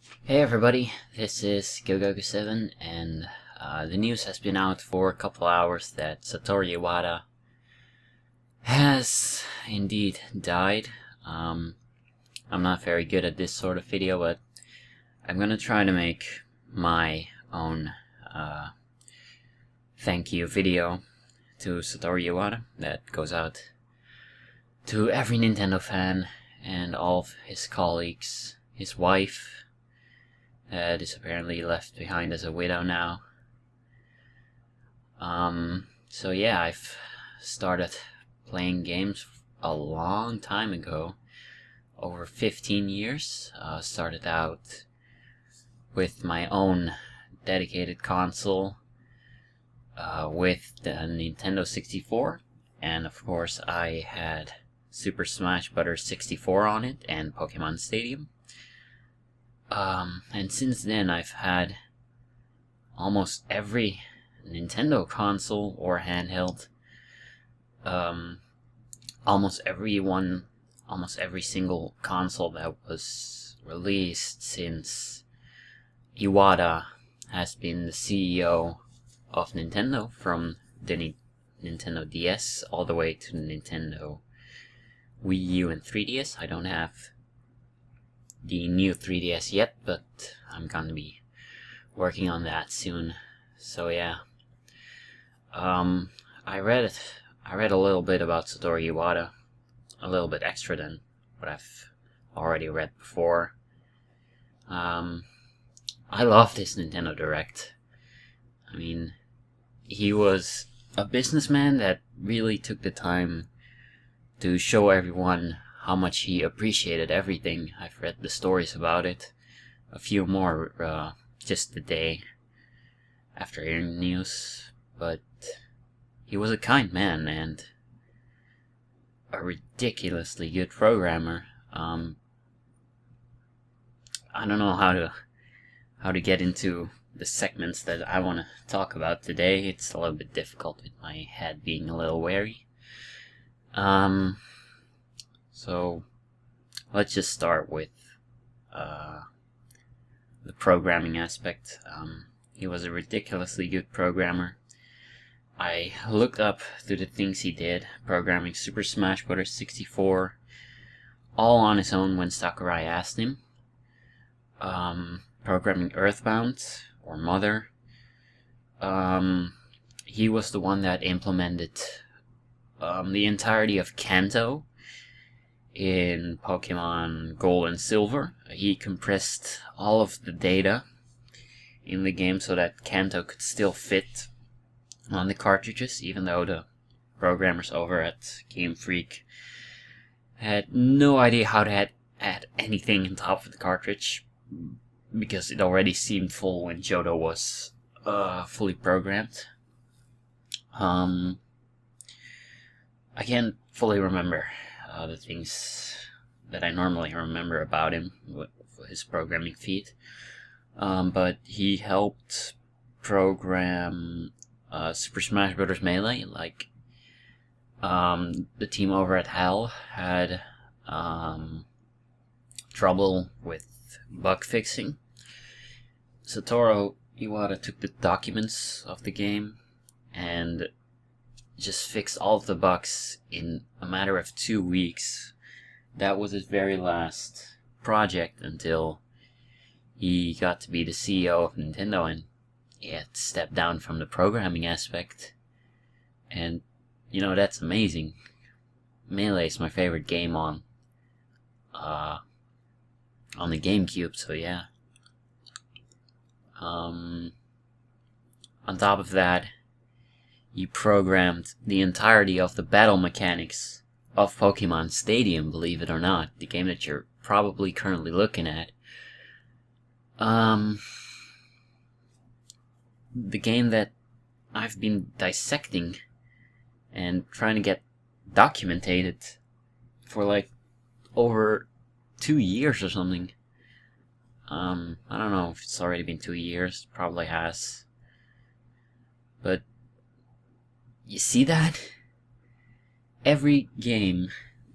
Hey everybody, this is Gogoku7, and the news has been out for a couple hours that Satoru Iwata has indeed died. I'm not very good at this sort of video, but I'm gonna try to make my own thank you video to Satoru Iwata that goes out to every Nintendo fan and all of his colleagues, his wife, that is apparently left behind as a widow now. So yeah, I've started playing games a long time ago, over 15 years. Started out with my own dedicated console, with the Nintendo 64, and of course I had Super Smash Bros. 64 on it and Pokémon Stadium. And since then I've had almost every Nintendo console or handheld, almost every single console that was released since Iwata has been the CEO of Nintendo, from the Nintendo DS all the way to the Nintendo Wii U and 3DS. I don't have the new 3DS yet, but I'm gonna be working on that soon. So yeah, I read a little bit about Satoru Iwata, a little bit extra than what I've already read before. I loved his Nintendo Direct. I mean, he was a businessman that really took the time to show everyone how much he appreciated everything. I've read the stories about it, a few more just the day after hearing the news, but he was a kind man and a ridiculously good programmer. I don't know how to get into the segments that I want to talk about today. It's a little bit difficult with my head being a little wary. So let's just start with the programming aspect. He was a ridiculously good programmer. I looked up through the things he did, programming Super Smash Bros. 64, all on his own when Sakurai asked him. Programming Earthbound, or Mother. He was the one that implemented the entirety of Kanto in Pokemon Gold and Silver. He compressed all of the data in the game so that Kanto could still fit on the cartridges, even though the programmers over at Game Freak had no idea how to add anything on top of the cartridge, because it already seemed full when Johto was fully programmed. I can't fully remember the things that I normally remember about him, his programming feat, but he helped program Super Smash Bros. Melee. Like, the team over at HAL had trouble with bug fixing. Satoru Iwata took the documents of the game and just fixed all of the bugs in a matter of 2 weeks. That was his very last project until he got to be the CEO of Nintendo and he had to step down from the programming aspect. And, you know, that's amazing. Melee is my favorite game on the GameCube, so yeah. On top of that, he programmed the entirety of the battle mechanics of Pokémon Stadium, believe it or not, the game that you're probably currently looking at. The game that I've been dissecting and trying to get documented for like over 2 years or something. I don't know if it's already been 2 years, probably has. But you see that? Every game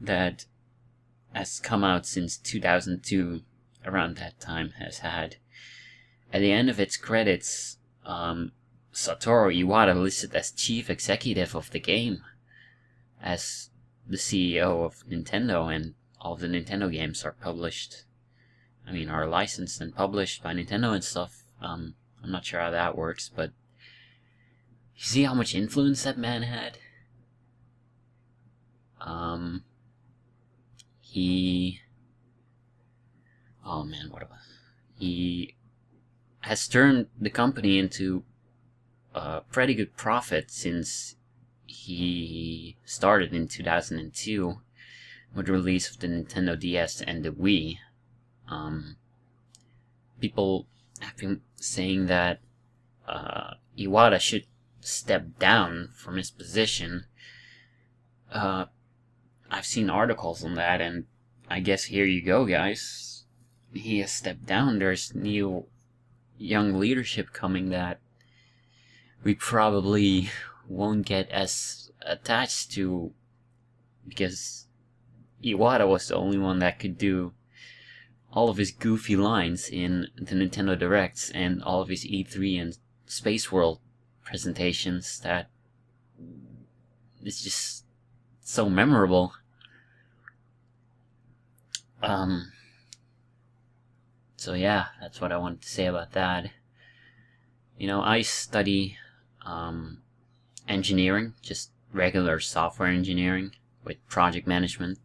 that has come out since 2002, around that time has had. At the end of its credits, Satoru Iwata listed as chief executive of the game, as the CEO of Nintendo, and all of the Nintendo games are are licensed and published by Nintendo and stuff. I'm not sure how that works, but you see how much influence that man had? He has turned the company into a pretty good profit since he started in 2002 with the release of the Nintendo DS and the Wii. People have been saying that Iwata should step down from his position. I've seen articles on that, and I guess here you go, guys. He has stepped down. There's new young leadership coming that we probably won't get as attached to, because Iwata was the only one that could do all of his goofy lines in the Nintendo Directs and all of his E3 and Space World presentations that is just so memorable. So yeah, that's what I wanted to say about that. I study engineering, just regular software engineering with project management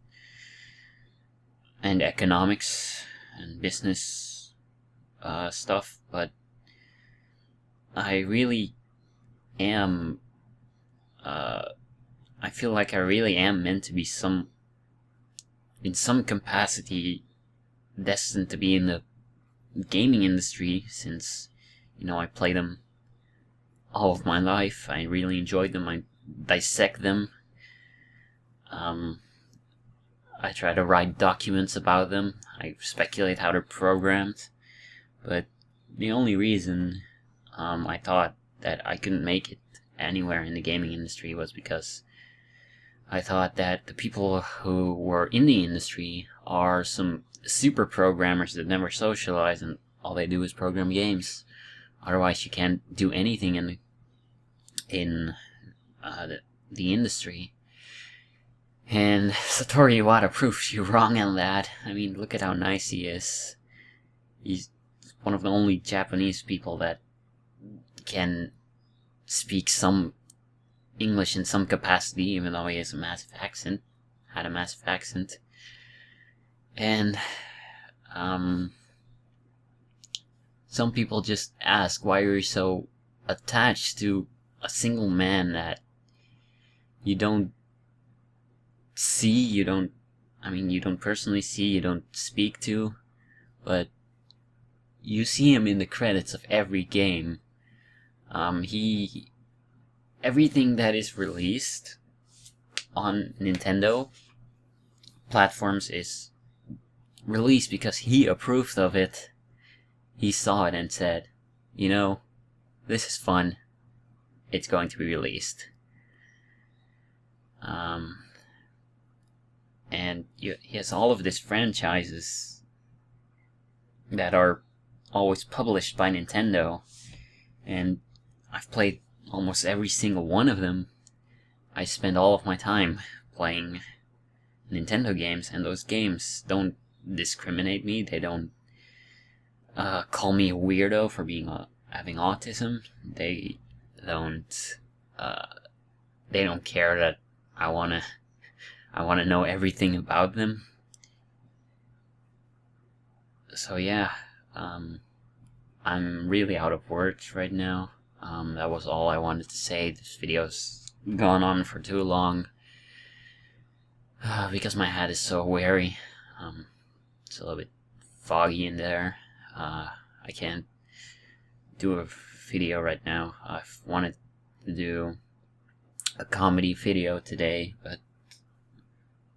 and economics and business stuff, but I really am I feel like I really am meant to be in some capacity destined to be in the gaming industry, since I play them all of my life. I really enjoy them. I dissect them. I try to write documents about them. I speculate how they're programmed. But the only reason I thought that I couldn't make it anywhere in the gaming industry was because I thought that the people who were in the industry are some super programmers that never socialize and all they do is program games. Otherwise, you can't do anything in the industry. And Satoru Iwata proves you wrong on that. I mean, look at how nice he is. He's one of the only Japanese people that can speak some English in some capacity, even though he has had a massive accent. And some people just ask why you're so attached to a single man that you don't see, you don't personally see, you don't speak to, but you see him in the credits of every game. Everything that is released on Nintendo platforms is released because he approved of it. He saw it and said, this is fun. It's going to be released. And he has all of these franchises that are always published by Nintendo, and I've played almost every single one of them. I spend all of my time playing Nintendo games, and those games don't discriminate me. They don't call me a weirdo for having autism. They don't care that I wanna know everything about them. So yeah, I'm really out of words right now. That was all I wanted to say. This video's gone on for too long because my head is so weary. It's a little bit foggy in there. I can't do a video right now. I've wanted to do a comedy video today, but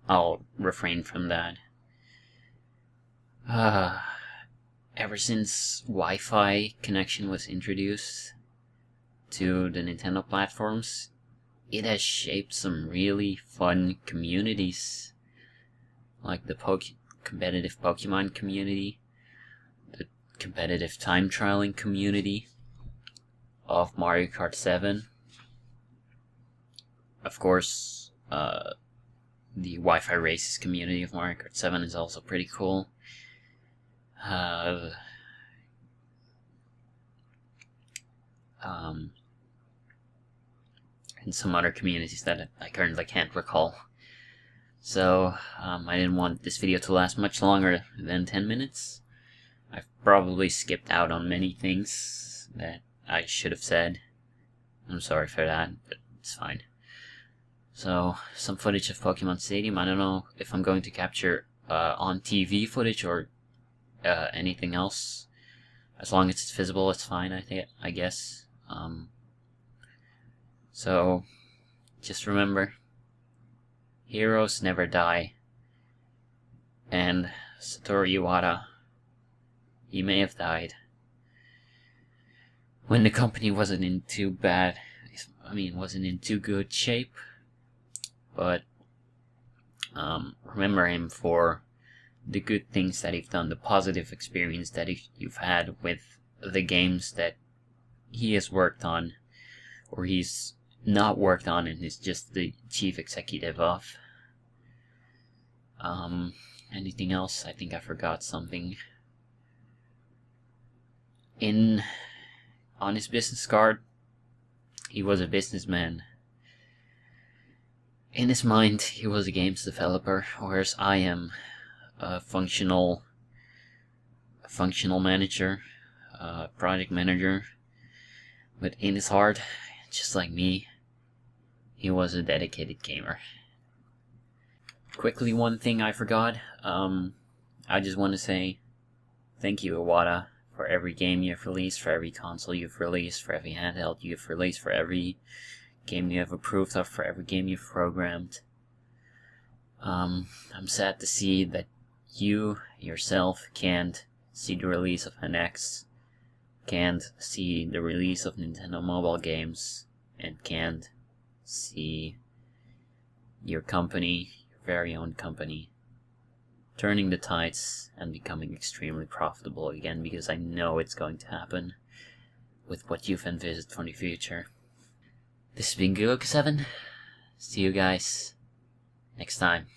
I'll refrain from that. Ever since Wi-Fi connection was introduced to the Nintendo platforms, it has shaped some really fun communities, like the competitive Pokemon community. competitive time trialing community of Mario Kart 7. Of course, the Wi-Fi races community of Mario Kart 7 is also pretty cool. And some other communities that I currently can't recall. So, I didn't want this video to last much longer than 10 minutes. I've probably skipped out on many things that I should have said. I'm sorry for that, but it's fine. So, some footage of Pokémon Stadium. I don't know if I'm going to capture on TV footage or anything else. As long as it's visible, it's fine, I guess. So, just remember, heroes never die. And Satoru Iwata, he may have died when the company wasn't in too good shape. But remember him for the good things that he's done, the positive experience that you've had with the games that he has worked on, or he's not worked on and is just the chief executive of. Anything else? I think I forgot something. On his business card, he was a businessman. In his mind, he was a games developer, whereas I am a functional manager, project manager. But in his heart, just like me, he was a dedicated gamer. Quickly, one thing I forgot. I just want to say thank you, Iwata, for every game you've released, for every console you've released, for every handheld you've released, for every game you have approved of, for every game you've programmed. I'm sad to see that you yourself can't see the release of NX, can't see the release of Nintendo mobile games, and can't see your company, your very own company, turning the tides and becoming extremely profitable again, because I know it's going to happen with what you've envisaged for the future. This has been Goku7. See you guys next time.